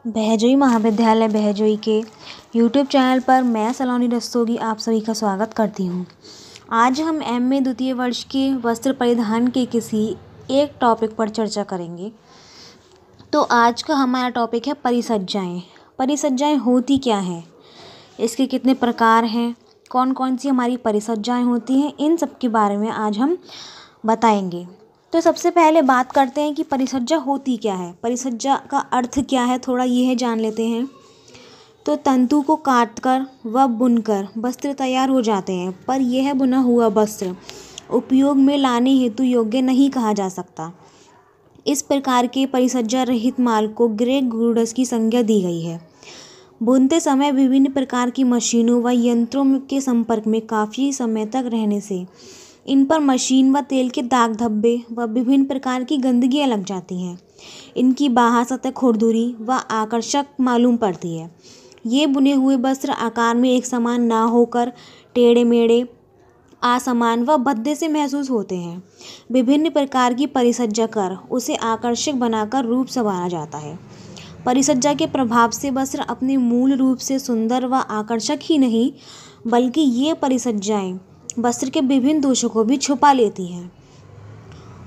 बहजोई महाविद्यालय बहजोई के YouTube channel पर मैं सलोनी रस्तोगी आप सभी का स्वागत करती हूँ। आज हम एमए द्वितीय वर्ष के वस्त्र परिधान के किसी एक टॉपिक पर चर्चा करेंगे। तो आज का हमारा टॉपिक है परिसज्जाएँ। परिसज्जाएँ होती क्या हैं, इसके कितने प्रकार हैं, कौन कौन सी हमारी परिसज्जाएँ होती हैं, इन सब के बारे में आज हम बताएंगे। तो सबसे पहले बात करते हैं कि परिसज्जा होती क्या है। परिसज्जा का अर्थ क्या है, थोड़ा ये है जान लेते हैं। तो तंतु को काटकर व बुनकर वस्त्र तैयार हो जाते हैं, पर यह बुना हुआ वस्त्र उपयोग में लाने हेतु योग्य नहीं कहा जा सकता। इस प्रकार के परिसज्जा रहित माल को ग्रेक गुड्स की संज्ञा दी गई है। बुनते समय विभिन्न प्रकार की मशीनों व यंत्रों के संपर्क में काफ़ी समय तक रहने से इन पर मशीन व तेल के दाग धब्बे व विभिन्न प्रकार की गंदगियाँ लग जाती हैं। इनकी बाहर सतह खुरदुरी व आकर्षक मालूम पड़ती है। ये बुने हुए वस्त्र आकार में एक समान ना होकर टेढ़े मेढ़े, असमान व भद्दे से महसूस होते हैं। विभिन्न प्रकार की परिसज्जा कर उसे आकर्षक बनाकर रूप संवारा जाता है। परिसज्जा के प्रभाव से वस्त्र अपने मूल रूप से सुंदर व आकर्षक ही नहीं, बल्कि ये परिसज्जाएँ वस्त्र के विभिन्न दोषों को भी छुपा लेती हैं।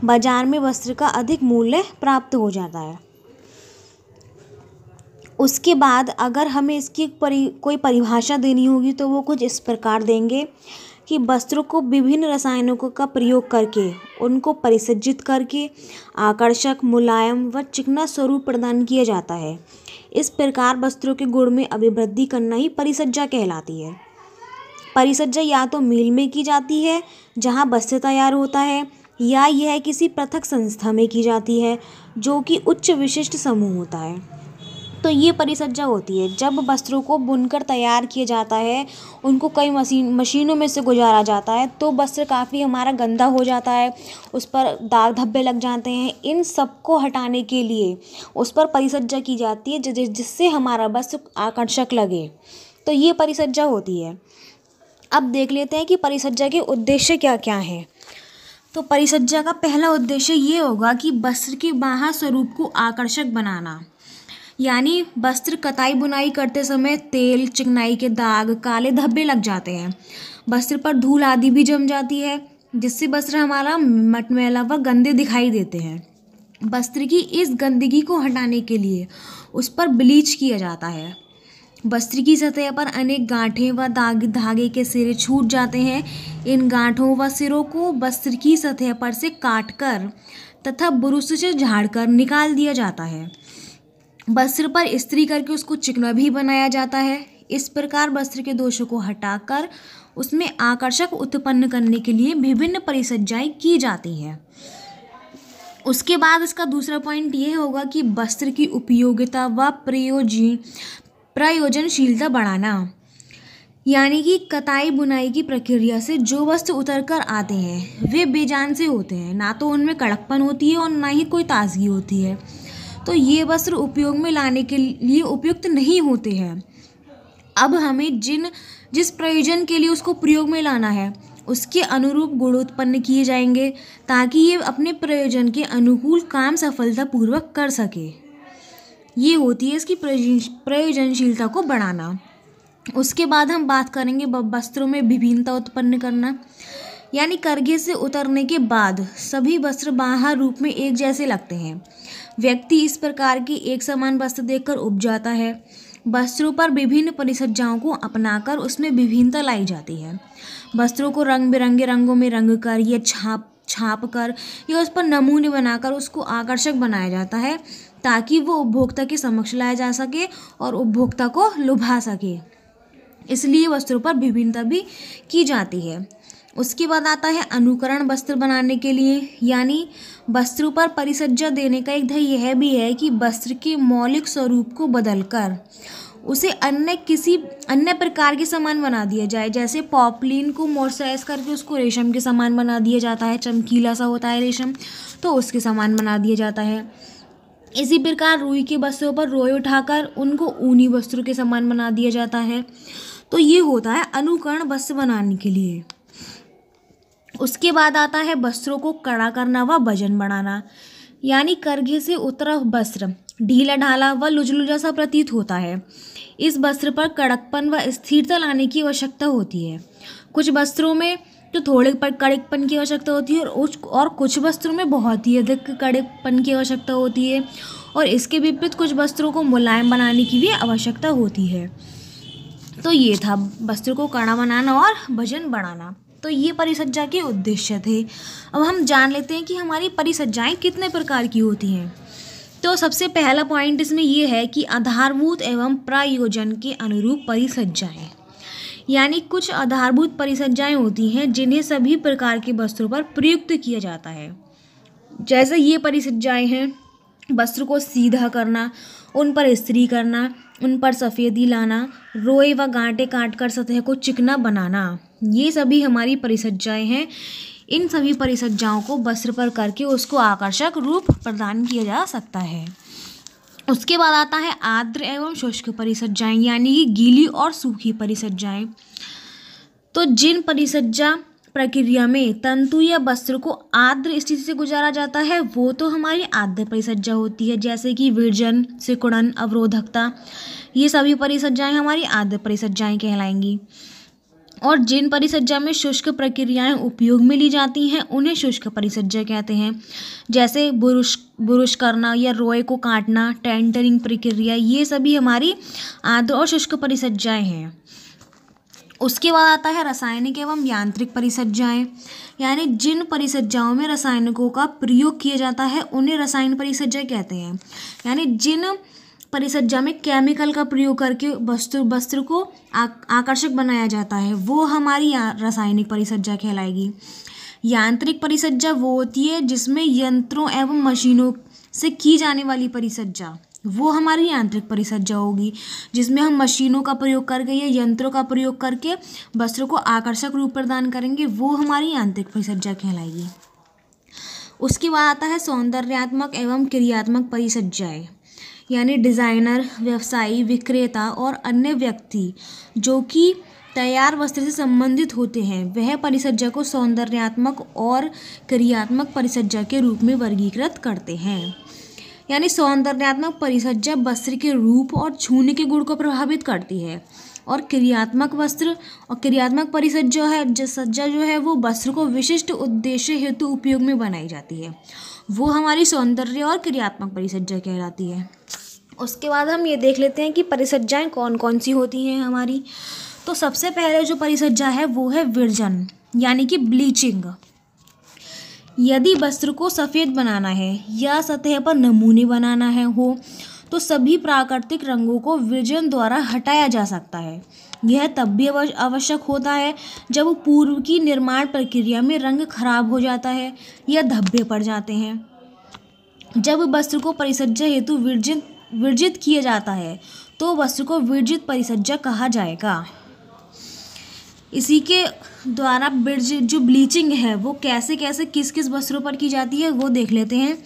बाजार में वस्त्र का अधिक मूल्य प्राप्त हो जाता है। उसके बाद अगर हमें इसकी कोई परिभाषा देनी होगी तो वो कुछ इस प्रकार देंगे कि वस्त्रों को विभिन्न रसायनों का प्रयोग करके उनको परिसज्जित करके आकर्षक, मुलायम व चिकना स्वरूप प्रदान किया जाता है। इस प्रकार वस्त्रों के गुण में अभिवृद्धि करना ही परिसज्जा कहलाती है। परिसज्जा या तो मिल में की जाती है जहाँ वस्त्र तैयार होता है, या यह किसी पृथक संस्था में की जाती है जो कि उच्च विशिष्ट समूह होता है। तो ये परिसज्जा होती है जब वस्त्रों को बुनकर तैयार किया जाता है, उनको कई मशीनों में से गुजारा जाता है, तो वस्त्र काफ़ी हमारा गंदा हो जाता है, उस पर दाग धब्बे लग जाते हैं। इन सब को हटाने के लिए उस पर परिसज्जा की जाती है जिससे हमारा वस्त्र आकर्षक लगे। तो ये परिसज्जा होती है। अब देख लेते हैं कि परिसज्जा के उद्देश्य क्या क्या हैं। तो परिसज्जा का पहला उद्देश्य ये होगा कि वस्त्र के बाहर स्वरूप को आकर्षक बनाना, यानी वस्त्र कताई बुनाई करते समय तेल, चिकनाई के दाग, काले धब्बे लग जाते हैं, वस्त्र पर धूल आदि भी जम जाती है, जिससे वस्त्र हमारा मटमैला व गंदे दिखाई देते हैं। वस्त्र की इस गंदगी को हटाने के लिए उस पर ब्लीच किया जाता है। वस्त्र की सतह पर अनेक गांठें व धागे के सिरे छूट जाते हैं। इन गांठों व सिरों को वस्त्र की सतह पर से काटकर तथा ब्रुश से झाड़कर निकाल दिया जाता है। वस्त्र पर इस्त्री करके उसको चिकना भी बनाया जाता है। इस प्रकार वस्त्र के दोषों को हटाकर उसमें आकर्षक उत्पन्न करने के लिए विभिन्न परिसज्जाएं की जाती हैं। उसके बाद इसका दूसरा पॉइंट ये होगा कि वस्त्र की उपयोगिता व प्रयोजनशीलता बढ़ाना, यानी कि कताई बुनाई की प्रक्रिया से जो वस्त्र उतर कर आते हैं वे बेजान से होते हैं, ना तो उनमें कड़कपन होती है और ना ही कोई ताजगी होती है। तो ये वस्त्र उपयोग में लाने के लिए उपयुक्त नहीं होते हैं। अब हमें जिस प्रयोजन के लिए उसको प्रयोग में लाना है उसके अनुरूप गुण उत्पन्न किए जाएंगे ताकि ये अपने प्रयोजन के अनुकूल काम सफलतापूर्वक कर सके। ये होती है इसकी प्रयोजनशीलता को बढ़ाना। उसके बाद हम बात करेंगे वस्त्रों में विभिन्नता उत्पन्न करना, यानी करघे से उतरने के बाद सभी वस्त्र बाहर रूप में एक जैसे लगते हैं। व्यक्ति इस प्रकार के एक समान वस्त्र देखकर उब जाता है। वस्त्रों पर विभिन्न परिसज्जाओं को अपनाकर उसमें विभिन्नता लाई जाती है। वस्त्रों को रंग बिरंगे रंगों में रंग कर या छाप कर या उस पर नमूने बनाकर उसको आकर्षक बनाया जाता है ताकि वो उपभोक्ता के समक्ष लाया जा सके और उपभोक्ता को लुभा सके। इसलिए वस्त्रों पर विभिन्नता भी की जाती है। उसके बाद आता है अनुकरण वस्त्र बनाने के लिए, यानी वस्त्रों पर परिसज्जा देने का एक ध्येय यह भी है कि वस्त्र के मौलिक स्वरूप को बदलकर उसे किसी अन्य प्रकार के सामान बना दिया जाए। जैसे पॉपलिन को मॉइस्चराइज करके उसको रेशम के सामान बना दिया जाता है, चमकीला सा होता है रेशम, तो उसके सामान बना दिया जाता है। इसी प्रकार रुई के वस्त्रों पर रोए उठाकर उनको ऊनी वस्त्रों के समान बना दिया जाता है। तो ये होता है अनुकरण वस्त्र बनाने के लिए। उसके बाद आता है वस्त्रों को कड़ा करना व वजन बढ़ाना। यानी करघे से उतरा वस्त्र ढीला ढाला व लुजलुजा सा प्रतीत होता है। इस वस्त्र पर कड़कपन व स्थिरता लाने की आवश्यकता होती है। कुछ वस्त्रों में तो थोड़े पर कड़कपन की आवश्यकता होती है और कुछ वस्त्रों में बहुत ही अधिक कड़कपन की आवश्यकता होती है, और इसके विपरीत कुछ वस्त्रों को मुलायम बनाने की भी आवश्यकता होती है। तो ये था वस्त्र को कड़ा बनाना और वजन बढ़ाना। तो ये परिसज्जा के उद्देश्य थे। अब हम जान लेते हैं कि हमारी परिसज्जाएं कितने प्रकार की होती हैं। तो सबसे पहला पॉइंट इसमें ये है कि आधारभूत एवं प्रयोजन के अनुरूप परिसज्जाएं, यानी कुछ आधारभूत परिसज्जाएं होती हैं जिन्हें सभी प्रकार के वस्त्रों पर प्रयुक्त किया जाता है। जैसे ये परिसज्जाएं हैं, वस्त्र को सीधा करना, उन पर इस्त्री करना, उन पर सफ़ेदी लाना, रोए व गांठें काटकर सतह को चिकना बनाना, ये सभी हमारी परिसज्जाएं हैं। इन सभी परिसज्जाओं को वस्त्र पर करके उसको आकर्षक रूप प्रदान किया जा सकता है। उसके बाद आता है आर्द्र एवं शुष्क परिसज्जाएं, यानी कि गीली और सूखी परिसज्जाएं। तो जिन परिसज्जा प्रक्रिया में तंतु या वस्त्र को आर्द्र स्थिति से गुजारा जाता है वो तो हमारी आर्द्र परिसज्जा होती है, जैसे कि विरजन, सिकुड़न, अवरोधकता, ये सभी परिसज्जाएं हमारी आर्द्र परिसज्जाएं कहलाएंगी। और जिन परिसज्जा में शुष्क प्रक्रियाएं उपयोग में ली जाती हैं उन्हें शुष्क परिसज्जा कहते हैं, जैसे बुरुश करना या रोए को काटना, टेंटरिंग प्रक्रिया, ये सभी हमारी आर्द्र और शुष्क परिसज्जाएं हैं। उसके बाद आता है रासायनिक एवं यांत्रिक परिसज्जाएं, यानी जिन परिसज्जाओं में रसायनों का प्रयोग किया जाता है उन्हें रसायन परिसज्जा कहते हैं। यानी जिन परिसज्जा में केमिकल का प्रयोग करके वस्त्र को आकर्षक बनाया जाता है वो हमारी रासायनिक परिसज्जा कहलाएगी। यांत्रिक परिसज्जा वो होती है जिसमें यंत्रों एवं मशीनों से की जाने वाली परिसज्जा, वो हमारी यांत्रिक परिसज्जा होगी, जिसमें हम मशीनों का प्रयोग करके या यंत्रों का प्रयोग करके वस्त्र को आकर्षक रूप प्रदान करेंगे, वो हमारी यांत्रिक परिसज्जा कहलाएगी। उसके बाद आता है सौंदर्यात्मक एवं क्रियात्मक परिसज्जाएं, यानी डिज़ाइनर, व्यवसायी, विक्रेता और अन्य व्यक्ति जो कि तैयार वस्त्र से संबंधित होते हैं वह परिसज्जा को सौंदर्यात्मक और क्रियात्मक परिसज्जा के रूप में वर्गीकृत करते हैं। यानी सौंदर्यात्मक परिसज्जा वस्त्र के रूप और छूने के गुण को प्रभावित करती है, और क्रियात्मक परिसज्जा जो है वो वस्त्र को विशिष्ट उद्देश्य हेतु उपयोग में बनाई जाती है, वो हमारी सौंदर्य और क्रियात्मक परिसज्जा कहलाती है। उसके बाद हम ये देख लेते हैं कि परिसज्जाएं कौन कौन सी होती हैं हमारी। तो सबसे पहले जो परिसज्जा है वो है विरजन, यानी कि ब्लीचिंग। यदि वस्त्र को सफ़ेद बनाना है या सतह पर नमूने बनाना है तो सभी प्राकृतिक रंगों को विरजन द्वारा हटाया जा सकता है। यह तब भी आवश्यक होता है जब पूर्व की निर्माण प्रक्रिया में रंग खराब हो जाता है या धब्बे पड़ जाते हैं। जब वस्त्र को परिसज्जा हेतु विरजित किया जाता है तो वस्त्र को विरजित परिसज्जा कहा जाएगा। इसी के द्वारा जो ब्लीचिंग है वो कैसे कैसे किस किस वस्त्रों पर की जाती है वो देख लेते हैं।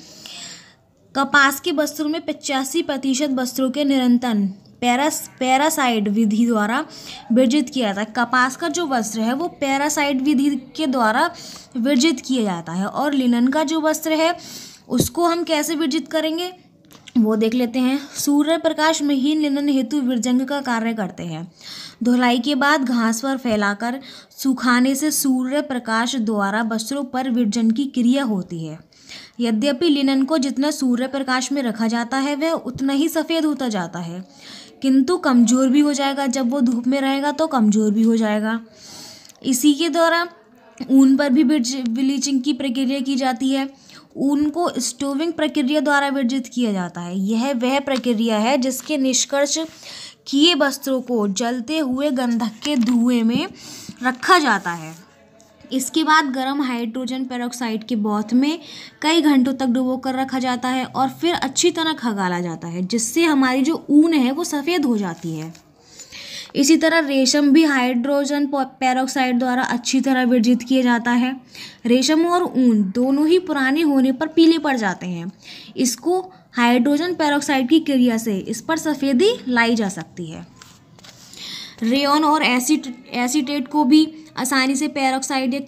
कपास के वस्त्रों में 85% वस्त्रों के निरंतर पैरासाइड विधि द्वारा विरजित किया जाता है। कपास का जो वस्त्र है वो पैरासाइड विधि के द्वारा विरजित किया जाता है, और लिनन का जो वस्त्र है उसको हम कैसे विरजित करेंगे वो देख लेते हैं। सूर्य प्रकाश महीन लिनन हेतु विरजंग का कार्य करते हैं। धुलाई के बाद घास पर फैलाकर सुखाने से सूर्य प्रकाश द्वारा वस्त्रों पर विरजन की क्रिया होती है। यद्यपि लिनन को जितना सूर्य प्रकाश में रखा जाता है वह उतना ही सफ़ेद होता जाता है, किंतु कमज़ोर भी हो जाएगा। जब वो धूप में रहेगा तो कमज़ोर भी हो जाएगा। इसी के द्वारा ऊन पर भी ब्लीचिंग की प्रक्रिया की जाती है। ऊन को स्टोविंग प्रक्रिया द्वारा विरजित किया जाता है। यह वह प्रक्रिया है जिसके निष्कर्ष किए वस्त्रों को जलते हुए गंधक के धुएं में रखा जाता है। इसके बाद गर्म हाइड्रोजन पेरोक्साइड के बॉथ में कई घंटों तक डुबोकर रखा जाता है और फिर अच्छी तरह खंगाला जाता है, जिससे हमारी जो ऊन है वो सफ़ेद हो जाती है। इसी तरह रेशम भी हाइड्रोजन पेरोक्साइड द्वारा अच्छी तरह विरजित किया जाता है। रेशम और ऊन दोनों ही पुराने होने पर पीले पड़ जाते हैं। इसको हाइड्रोजन पेरोक्साइड की क्रिया से इस पर सफ़ेदी लाई जा सकती है। रेयन और एसीटेट को भी आसानी से पेरोक्साइड या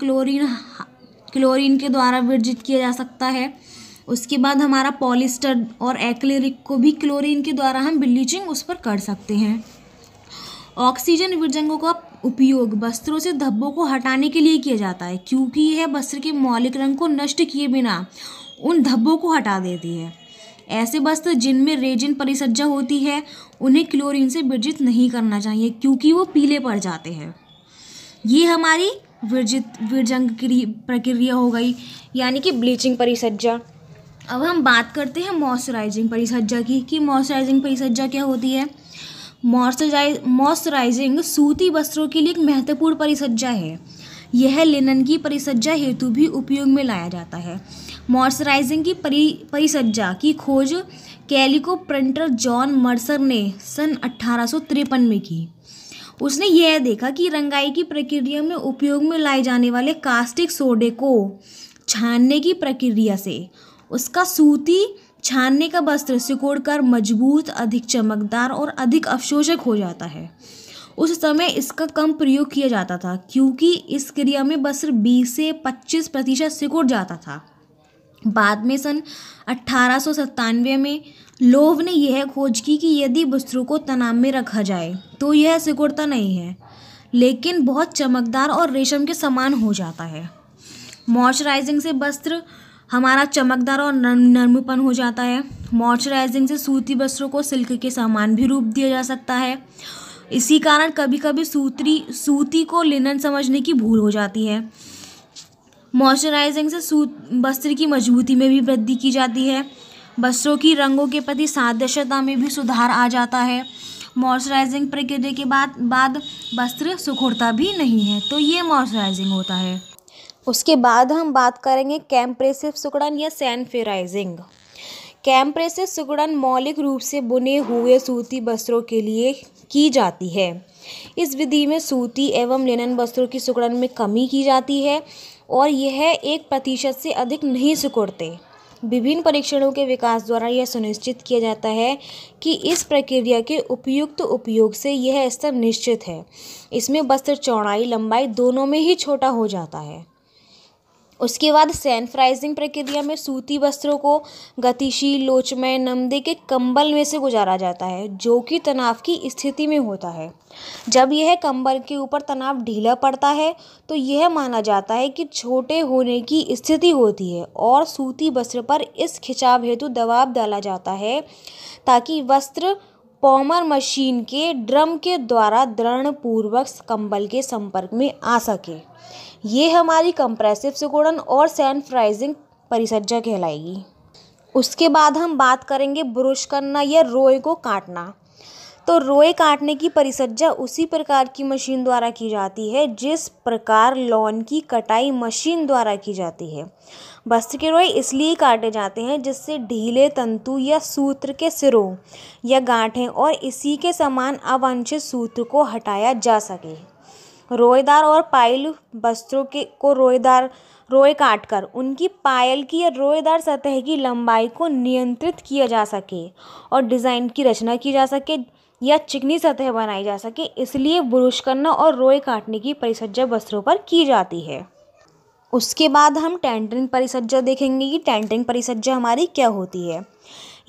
क्लोरीन के द्वारा विरजित किया जा सकता है। उसके बाद हमारा पॉलिस्टर और एक्रिलिक को भी क्लोरीन के द्वारा हम ब्लीचिंग उस पर कर सकते हैं। ऑक्सीजन विरजंगों का उपयोग वस्त्रों से धब्बों को हटाने के लिए किया जाता है, क्योंकि यह वस्त्र के मौलिक रंग को नष्ट किए बिना उन धब्बों को हटा देती है। ऐसे वस्त्र जिनमें रेजिन परिसज्जा होती है उन्हें क्लोरीन से विरजित नहीं करना चाहिए, क्योंकि वो पीले पड़ जाते हैं। ये हमारी विरजंग प्रक्रिया हो गई, यानी कि ब्लीचिंग परिसज्जा। अब हम बात करते हैं मॉइस्चराइजिंग परिसज्जा की, कि मॉइस्चराइजिंग परिसज्जा क्या होती है। मॉइस्चराइजिंग सूती वस्त्रों के लिए एक महत्वपूर्ण परिसज्जा है। यह लिनन की परिसज्जा हेतु भी उपयोग में लाया जाता है। मॉइस्चराइजिंग की परिसज्जा की खोज कैलिको प्रिंटर जॉन मर्सर ने सन 1853 में की। उसने यह देखा कि रंगाई की प्रक्रिया में उपयोग में लाए जाने वाले कास्टिक सोडे को छानने की प्रक्रिया से उसका सूती छानने का वस्त्र सिकुड़कर मजबूत, अधिक चमकदार और अधिक अवशोषक हो जाता है। उस समय इसका कम प्रयोग किया जाता था, क्योंकि इस क्रिया में वस्त्र 20 से 25% सिकुड़ जाता था। बाद में सन 1897 में लोव ने यह खोज की कि यदि वस्त्रों को तनाव में रखा जाए तो यह सिकुड़ता नहीं है, लेकिन बहुत चमकदार और रेशम के समान हो जाता है। मॉइस्चराइजिंग से वस्त्र हमारा चमकदार और नर्मपन हो जाता है। मॉइस्चराइजिंग से सूती वस्त्रों को सिल्क के समान भी रूप दिया जा सकता है। इसी कारण कभी कभी सूती को लिनन समझने की भूल हो जाती है। मॉइस्चराइजिंग से वस्त्र की मजबूती में भी वृद्धि की जाती है। वस्त्रों की रंगों के प्रति सादृश्यता में भी सुधार आ जाता है। मॉइस्चराइजिंग प्रक्रिया के बाद वस्त्र सिकुड़ता भी नहीं है, तो ये मॉइस्चराइजिंग होता है। उसके बाद हम बात करेंगे कंप्रेसिव सिकुड़न या सैनिटाइजिंग। कंप्रेसिव सिकुड़न मौलिक रूप से बुने हुए सूती वस्त्रों के लिए की जाती है। इस विधि में सूती एवं लिनन वस्त्रों की सिकुड़न में कमी की जाती है और यह 1% से अधिक नहीं सिकुड़ते। विभिन्न परीक्षणों के विकास द्वारा यह सुनिश्चित किया जाता है कि इस प्रक्रिया के उपयुक्त उपयोग से यह स्तर निश्चित है। इसमें वस्त्र चौड़ाई लंबाई दोनों में ही छोटा हो जाता है। उसके बाद सैनिटाइजिंग प्रक्रिया में सूती वस्त्रों को गतिशील लोचमय नमदे के कंबल में से गुजारा जाता है, जो कि तनाव की स्थिति में होता है। जब यह कंबल के ऊपर तनाव ढीला पड़ता है तो यह माना जाता है कि छोटे होने की स्थिति होती है और सूती वस्त्र पर इस खिंचाव हेतु दबाव डाला जाता है, ताकि वस्त्र पॉमर मशीन के ड्रम के द्वारा दृढ़पूर्वक कंबल के संपर्क में आ सके। ये हमारी कंप्रेसिव सिकुड़न और सैनिटाइजिंग परिसज्जा कहलाएगी। उसके बाद हम बात करेंगे ब्रुश करना या रोए को काटना। तो रोए काटने की परिसज्जा उसी प्रकार की मशीन द्वारा की जाती है जिस प्रकार लॉन की कटाई मशीन द्वारा की जाती है। वस्त्र के रोए इसलिए काटे जाते हैं जिससे ढीले तंतु या सूत्र के सिरों या गांठें और इसी के समान अवांछित सूत्र को हटाया जा सके। रोएदार और पायल वस्त्रों को रोए काटकर उनकी पायल की या रोएदार सतह की लंबाई को नियंत्रित किया जा सके और डिज़ाइन की रचना की जा सके या चिकनी सतह बनाई जा सके, इसलिए ब्रुश करना और रोए काटने की परिसज्जा वस्त्रों पर की जाती है। उसके बाद हम टेंटरिंग परिसज्जा देखेंगे कि टेंटरिंग परिसज्जा हमारी क्या होती है।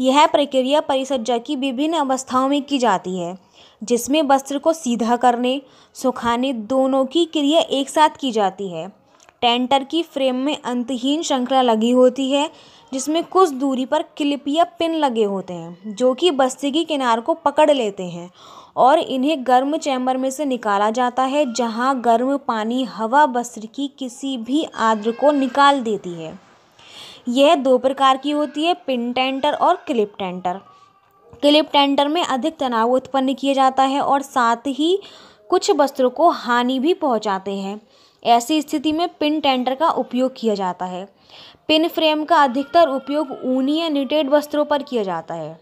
यह प्रक्रिया परिसज्जा की विभिन्न अवस्थाओं में की जाती है, जिसमें वस्त्र को सीधा करने सुखाने दोनों की क्रिया एक साथ की जाती है। टेंटर की फ्रेम में अंतहीन श्रृंखला लगी होती है, जिसमें कुछ दूरी पर क्लिप या पिन लगे होते हैं, जो कि वस्त्र की किनार को पकड़ लेते हैं और इन्हें गर्म चैम्बर में से निकाला जाता है, जहां गर्म पानी हवा वस्त्र की किसी भी आद्र को निकाल देती है। यह 2 प्रकार की होती है, पिन टेंटर और क्लिप टेंटर। क्लिप टेंटर में अधिक तनाव उत्पन्न किया जाता है और साथ ही कुछ वस्त्रों को हानि भी पहुंचाते हैं। ऐसी स्थिति में पिन टेंटर का उपयोग किया जाता है। पिन फ्रेम का अधिकतर उपयोग ऊनी या निटेड वस्त्रों पर किया जाता है,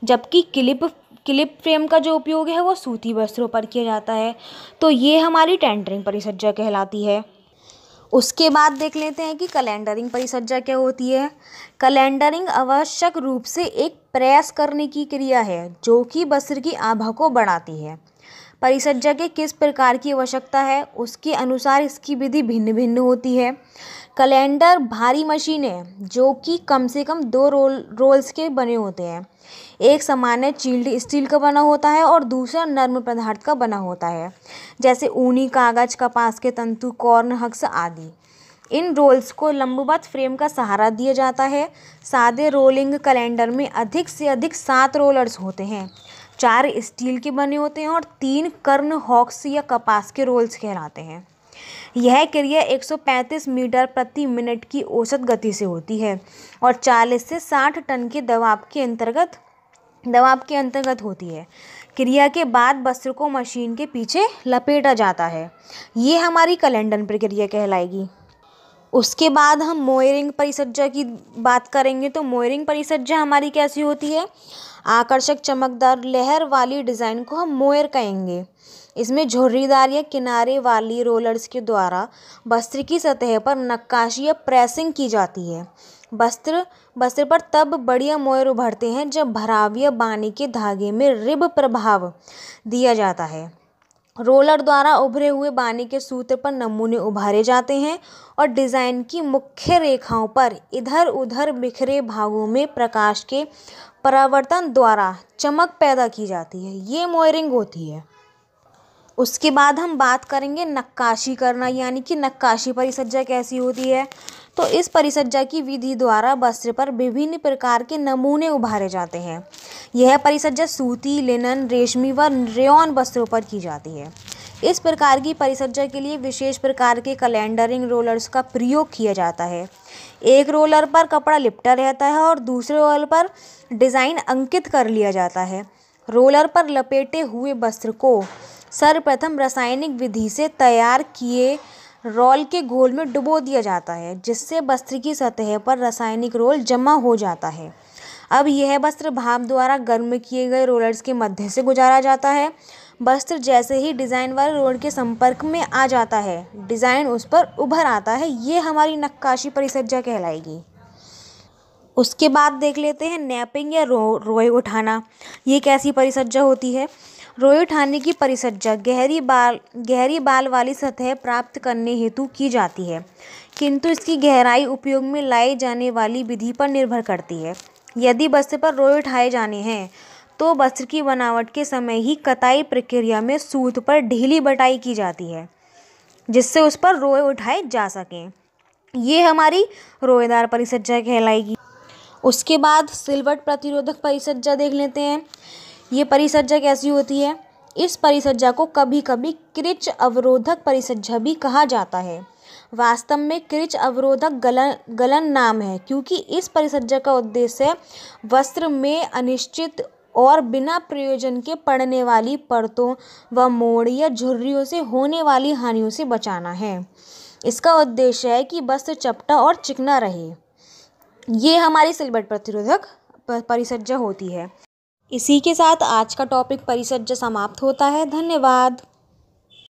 जबकि क्लिप फ्रेम का जो उपयोग है वो सूती वस्त्रों पर किया जाता है। तो ये हमारी टेंटरिंग परिसज्जा कहलाती है। उसके बाद देख लेते हैं कि कैलेंडरिंग परिसज्जा क्या होती है। कैलेंडरिंग आवश्यक रूप से एक प्रेस करने की क्रिया है, जो कि वस्त्र की आभा को बढ़ाती है। परिसज्जा के किस प्रकार की आवश्यकता है उसके अनुसार इसकी विधि भिन्न भिन्न होती है। कैलेंडर भारी मशीन है जो कि कम से कम 2 रोल्स के बने होते हैं। एक सामान्य चिल्ड स्टील का बना होता है और दूसरा नर्म पदार्थ का बना होता है, जैसे ऊनी कागज, कपास के तंतु, कॉर्न हक्स आदि। इन रोल्स को लंबवत फ्रेम का सहारा दिया जाता है। सादे रोलिंग कैलेंडर में अधिक से अधिक 7 रोलर्स होते हैं। 4 स्टील के बने होते हैं और 3 कर्न हॉक्स या कपास के रोल्स कहलाते हैं। यह क्रिया 135 मीटर प्रति मिनट की औसत गति से होती है और 40 से 60 टन के दबाव के अंतर्गत होती है। क्रिया के बाद वस्त्र को मशीन के पीछे लपेटा जाता है। ये हमारी कैलेंडर प्रक्रिया कहलाएगी। उसके बाद हम मोयरिंग परिसज्जा की बात करेंगे। तो मोयरिंग परिसज्जा हमारी कैसी होती है? आकर्षक चमकदार लहर वाली डिज़ाइन को हम मोयर कहेंगे। इसमें झुर्रीदार या किनारे वाली रोलर्स के द्वारा वस्त्र की सतह पर नक्काशी या प्रेसिंग की जाती है। वस्त्र पर तब बढ़िया मोयर उभरते हैं जब भराव या बानी के धागे में रिब प्रभाव दिया जाता है। रोलर द्वारा उभरे हुए बानी के सूत्र पर नमूने उभारे जाते हैं और डिज़ाइन की मुख्य रेखाओं पर इधर उधर बिखरे भागों में प्रकाश के परावर्तन द्वारा चमक पैदा की जाती है। ये मोयरिंग होती है। उसके बाद हम बात करेंगे नक्काशी करना, यानी कि नक्काशी परिसज्जा कैसी होती है। तो इस परिसज्जा की विधि द्वारा वस्त्र पर विभिन्न प्रकार के नमूने उभारे जाते हैं। यह परिसज्जा सूती, लिनन, रेशमी व रेयॉन वस्त्रों पर की जाती है। इस प्रकार की परिसज्जा के लिए विशेष प्रकार के कैलेंडरिंग रोलर्स का प्रयोग किया जाता है। एक रोलर पर कपड़ा लिपटा रहता है और दूसरे रोलर पर डिज़ाइन अंकित कर लिया जाता है। रोलर पर लपेटे हुए वस्त्र को सर्वप्रथम रासायनिक विधि से तैयार किए रोल के घोल में डुबो दिया जाता है, जिससे वस्त्र की सतह पर रासायनिक रोल जमा हो जाता है। अब यह वस्त्र भाप द्वारा गर्म किए गए रोलर्स के मध्य से गुजारा जाता है। वस्त्र जैसे ही डिज़ाइन वाले रोलर के संपर्क में आ जाता है, डिज़ाइन उस पर उभर आता है। ये हमारी नक्काशी परिसज्जा कहलाएगी। उसके बाद देख लेते हैं नैपिंग या रोए उठाना। ये कैसी परिसज्जा होती है? रोए उठाने की परिसज्जा गहरी बाल वाली सतह प्राप्त करने हेतु की जाती है, किंतु इसकी गहराई उपयोग में लाई जाने वाली विधि पर निर्भर करती है। यदि वस्त्र पर रोए उठाए जाने हैं तो वस्त्र की बनावट के समय ही कताई प्रक्रिया में सूत पर ढीली बटाई की जाती है, जिससे उस पर रोए उठाए जा सकें। ये हमारी रोएदार परिसज्जा कहलाएगी। उसके बाद सिलवट प्रतिरोधक परिसज्जा देख लेते हैं। ये परिसज्जा कैसी होती है? इस परिसज्जा को कभी कभी क्रिच अवरोधक परिसज्जा भी कहा जाता है। वास्तव में क्रिच अवरोधक गलन नाम है, क्योंकि इस परिसज्जा का उद्देश्य वस्त्र में अनिश्चित और बिना प्रयोजन के पड़ने वाली परतों व मोड़ या झुर्रियों से होने वाली हानियों से बचाना है। इसका उद्देश्य है कि वस्त्र चपटा और चिकना रहे। ये हमारी सिलवट प्रतिरोधक परिसज्जा होती है। इसी के साथ आज का टॉपिक परिसज्जा समाप्त होता है। धन्यवाद।